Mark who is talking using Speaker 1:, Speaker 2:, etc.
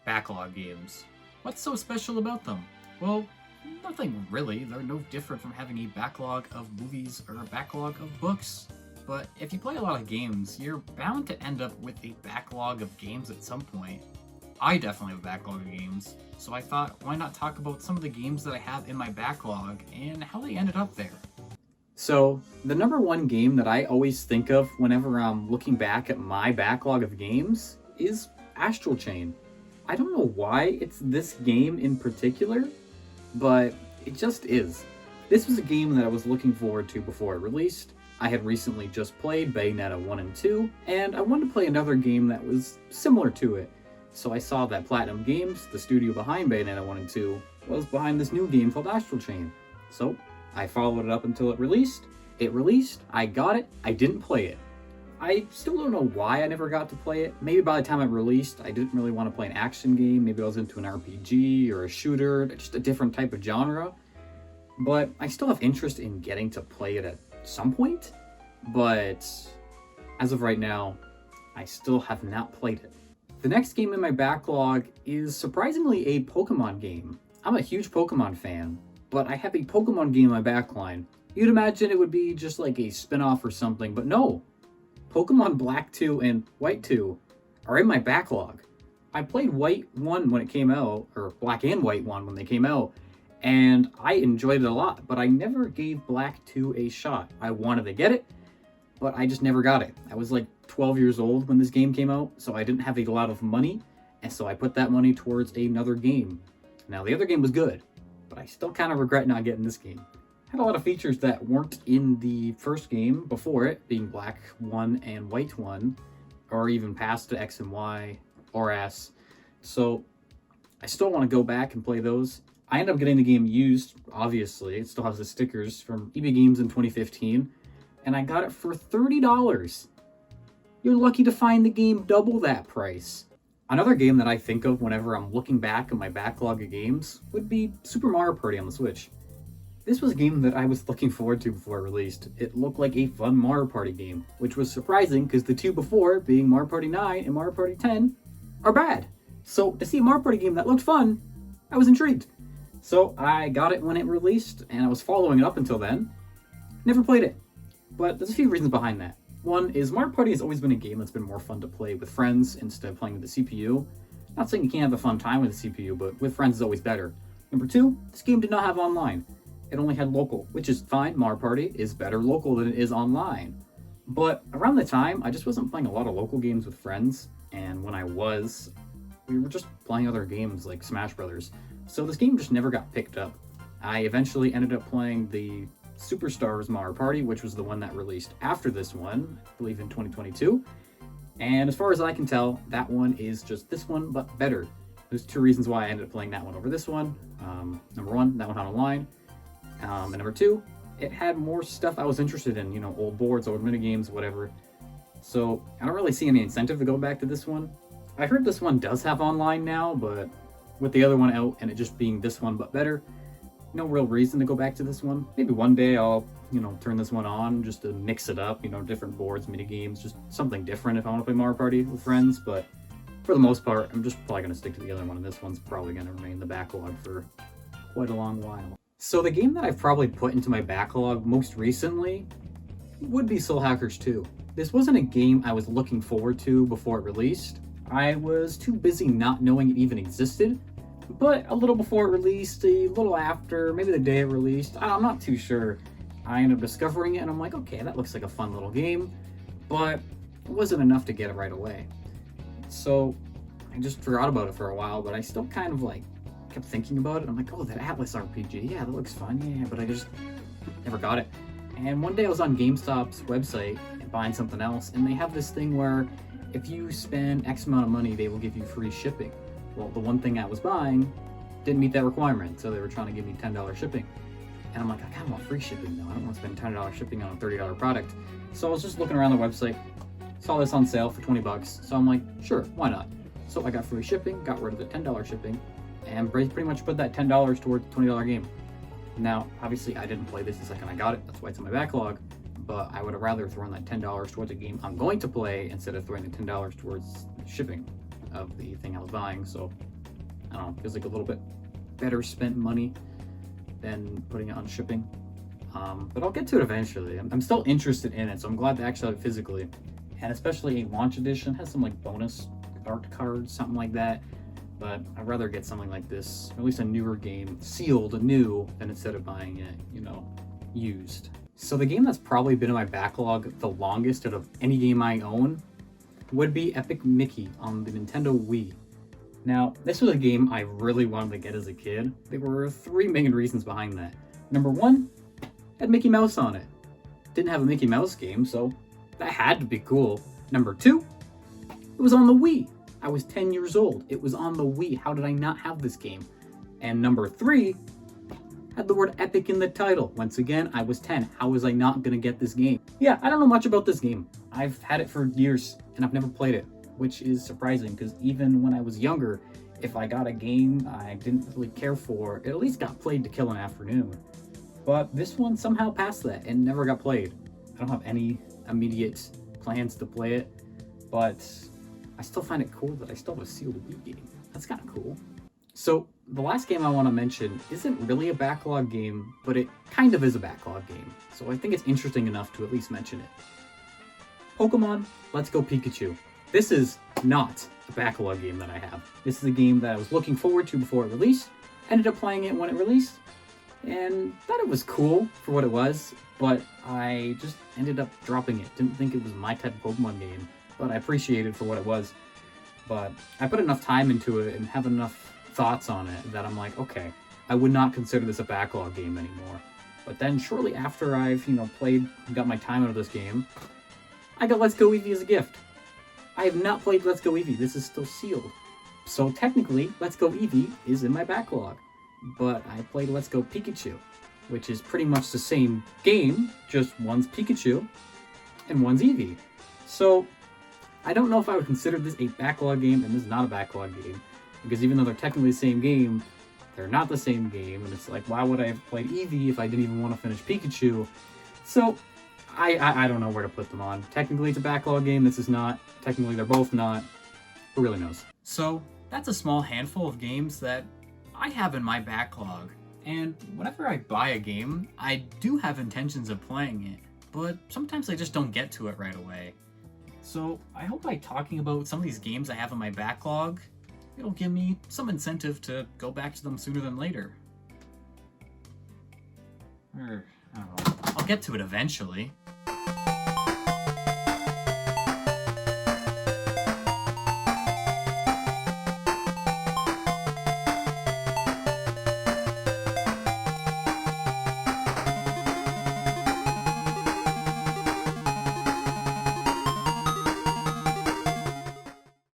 Speaker 1: Backlog Games. What's so special about them? Well, nothing really. They're no different from having a backlog of movies or a backlog of books. But if you play a lot of games, you're bound to end up with a backlog of games at some point. I definitely have a backlog of games, so I thought, why not talk about some of the games that I have in my backlog and how they ended up there. So, the number one game that I always think of whenever I'm looking back at my backlog of games is Astral Chain. I don't know why it's this game in particular, but it just is. This was a game that I was looking forward to before it released. I had recently just played Bayonetta 1 and 2, and I wanted to play another game that was similar to it. So I saw that Platinum Games, the studio behind Bayonetta 1 and 2, was behind this new game called Astral Chain. So I followed it up until it released. It released, I got it, I didn't play it. I still don't know why I never got to play it. Maybe by the time it released, I didn't really want to play an action game. Maybe I was into an RPG or a shooter, just a different type of genre. But I still have interest in getting to play it at some point. But as of right now, I still have not played it. The next game in my backlog is surprisingly a Pokemon game. I'm a huge Pokemon fan, but I have a Pokemon game in my backline. You'd imagine it would be just like a spin-off or something, but no. Pokemon Black 2 and White 2 are in my backlog. I played White 1 when it came out, or Black and White 1 when they came out, and I enjoyed it a lot, but I never gave Black 2 a shot. I wanted to get it, but I just never got it. I was like 12 years old when this game came out, so I didn't have a lot of money, and so I put that money towards another game. Now, the other game was good, but I still kind of regret not getting this game. Had a lot of features that weren't in the first game before it, being Black 1 and White 1, or even past to X and Y or S. So I still want to go back and play those. I ended up getting the game used, obviously. It still has the stickers from eBay Games in 2015, and I got it for $30. You're lucky to find the game double that price. Another game that I think of whenever I'm looking back at my backlog of games would be Super Mario Party on the Switch. This was a game that I was looking forward to before it released. It looked like a fun Mario Party game, which was surprising because the two before, being Mario Party 9 and Mario Party 10, are bad. So to see a Mario Party game that looked fun, I was intrigued. So I got it when it released, and I was following it up until then. Never played it, but there's a few reasons behind that. One is Mario Party has always been a game that's been more fun to play with friends instead of playing with the CPU. Not saying you can't have a fun time with the CPU, but with friends is always better. Number two, this game did not have online. It only had local, which is fine. Mario Party is better local than it is online. But around the time, I just wasn't playing a lot of local games with friends, and when I was, we were just playing other games like Smash Brothers. So this game just never got picked up. I eventually ended up playing the Superstars Mario Party, which was the one that released after this one, I believe in 2022. And as far as I can tell, that one is just this one, but better. There's two reasons why I ended up playing that one over this one. Number one, that one had online. And number two, it had more stuff I was interested in, old boards, old minigames, whatever. So I don't really see any incentive to go back to this one. I heard this one does have online now, but with the other one out and it just being this one but better, no real reason to go back to this one. Maybe one day I'll, turn this one on just to mix it up, different boards, minigames, just something different if I want to play Mario Party with friends. But for the most part, I'm just probably going to stick to the other one, and this one's probably going to remain in the backlog for quite a long while. So the game that I've probably put into my backlog most recently would be Soul Hackers 2. This wasn't a game I was looking forward to before it released. I was too busy not knowing it even existed, but a little before it released, a little after, maybe the day it released, I'm not too sure. I ended up discovering it and I'm like, okay, that looks like a fun little game, but it wasn't enough to get it right away. So I just forgot about it for a while, but I still kind of kept thinking about it. I'm like, oh, that Atlas RPG, yeah, that looks fun, yeah, but I just never got it. And one day I was on GameStop's website and buying something else, and they have this thing where if you spend X amount of money, they will give you free shipping. Well, the one thing I was buying didn't meet that requirement, so they were trying to give me $10 shipping. And I'm like, I kind of want free shipping though. I don't want to spend $10 shipping on a $30 product. So I was just looking around the website, saw this on sale for $20, so I'm like, sure, why not? So I got free shipping, got rid of the $10 shipping, and pretty much put that $10 towards the $20 game. Now, obviously, I didn't play this the second I got it. That's why it's in my backlog. But I would have rather thrown that $10 towards a game I'm going to play instead of throwing the $10 towards shipping of the thing I was buying. So I don't know, feels like a little bit better spent money than putting it on shipping. But I'll get to it eventually. I'm still interested in it, so I'm glad to actually have it physically. And especially a launch edition has some like bonus art cards, something like that. But I'd rather get something like this, or at least a newer game, sealed new, than instead of buying it, you know, used. So the game that's probably been in my backlog the longest out of any game I own would be Epic Mickey on the Nintendo Wii. Now, this was a game I really wanted to get as a kid. There were 3 main reasons behind that. Number 1, it had Mickey Mouse on it. Didn't have a Mickey Mouse game, so that had to be cool. Number 2, it was on the Wii. I was 10 years old. It was on the Wii. How did I not have this game? And number 3, had the word epic in the title. Once again, I was 10. How was I not gonna get this game? Yeah, I don't know much about this game. I've had it for years and I've never played it, which is surprising because even when I was younger, if I got a game I didn't really care for, it at least got played to kill an afternoon. But this one somehow passed that and never got played. I don't have any immediate plans to play it, but I still find it cool that I still have a sealed Wii game. That's kind of cool. So the last game I want to mention isn't really a backlog game, but it kind of is a backlog game. So I think it's interesting enough to at least mention it. Pokemon Let's Go Pikachu. This is not a backlog game that I have. This is a game that I was looking forward to before it released, ended up playing it when it released, and thought it was cool for what it was, but I just ended up dropping it. Didn't think it was my type of Pokemon game, but I appreciate it for what it was. But I put enough time into it and have enough thoughts on it that I'm like, okay, I would not consider this a backlog game anymore. But then shortly after I've, played and got my time out of this game, I got Let's Go Eevee as a gift. I have not played Let's Go Eevee. This is still sealed. So technically, Let's Go Eevee is in my backlog. But I played Let's Go Pikachu, which is pretty much the same game, just one's Pikachu and one's Eevee. So I don't know if I would consider this a backlog game, and this is not a backlog game. Because even though they're technically the same game, they're not the same game, and it's like, why would I have played Eevee if I didn't even want to finish Pikachu? So, I don't know where to put them on. Technically it's a backlog game, this is not. Technically they're both not. Who really knows? So, that's a small handful of games that I have in my backlog. And whenever I buy a game, I do have intentions of playing it, but sometimes I just don't get to it right away. So, I hope by talking about some of these games I have in my backlog, it'll give me some incentive to go back to them sooner than later. Or, I don't know, I'll get to it eventually.